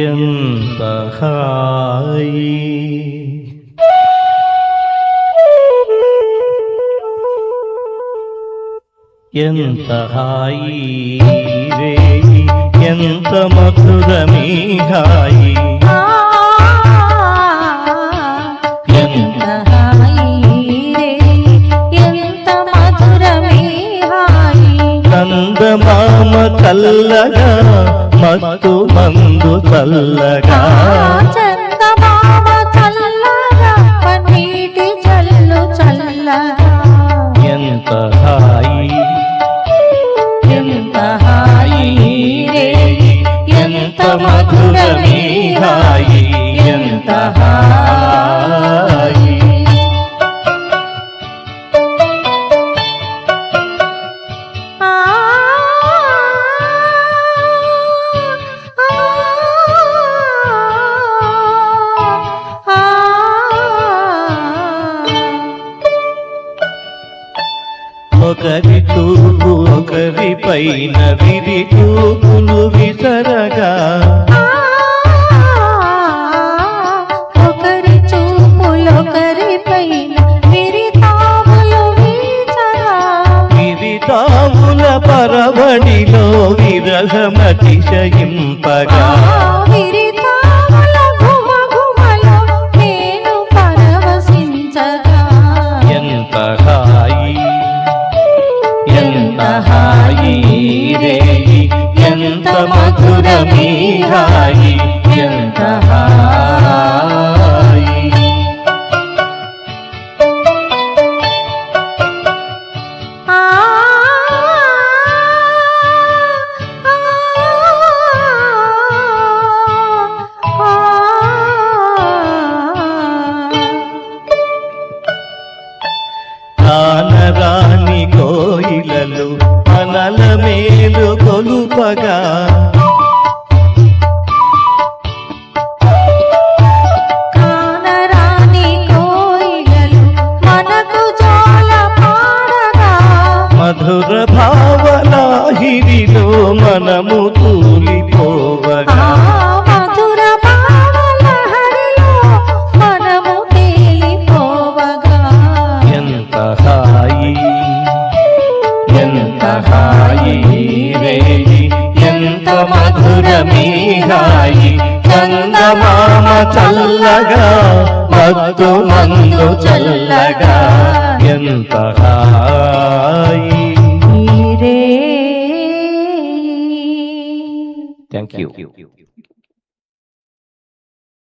ఎంత హాయి ఎంత హాయి రే ఎంత మధురమీ హాయి ఎంత హాయి రే ఎంత మధురమీ హాయి నందమామ చల్లగా మత్తు మందు చల్లగా చందమామ చల్లగా పన్నీటి చల్లు చల్లగా ఎంత హాయి ఎంత హాయి రే ఎంత మధురమీ హాయి ఎంత హాయి ఒకరి చూపు ఒకరి పైన విరి చూపులు విసరగా ఒకరి చూపులొకరి పైన విరితాములు వీచగా విరితాముల పరవడిలో విరహమతిశయింపగా విరితాముల ఘుమఘుమలో నేను పరవశించగా ఎంత హాయి ఎంత హాయి రే ఎంత మధురమీ హాయి ఎంత హాయి కానరాని కోయిలలు మనల మేలు కొలుపగా కానరాని కోయిలలు మనకు జోల పాడగా మధుర భావలాహిరిలో మనము తూలిపోవగా మధుర భావలహరిలో మనము తేలిపోవగా ఎంత హాయి ఎంత హాయి రే ఎంత మధురమీ హాయి చందమామ చల్లగా మత్తు మందు చల్లగా ఎంత హాయి. రే థ్యాంక్ యూ.